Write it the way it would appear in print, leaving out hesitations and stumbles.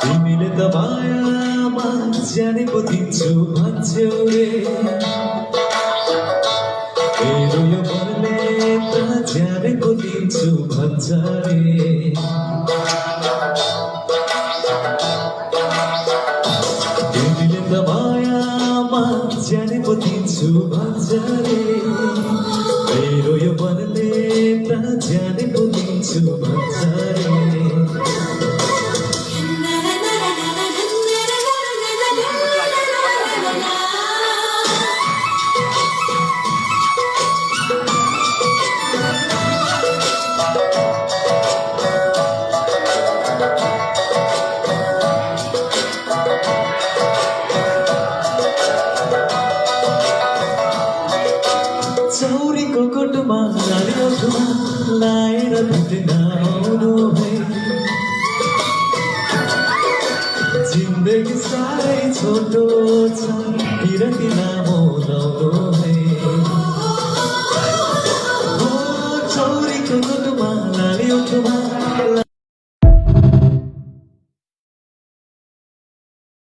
तिमीले त मायामा जानेको दिन्छु भन्छौ रे मेरो यो मनले त जानेको दिन्छु भन्छ रे तिमीले त मायामा जानेको दिन्छु भन्छ रे मेरो यो मनले त जानेको दिन्छु भन्छ रे चौरीको कोटोमा नारियलमा लाएर भेट्न आउनु है जिन्दगी साह्रै छोटो छ किरती लामो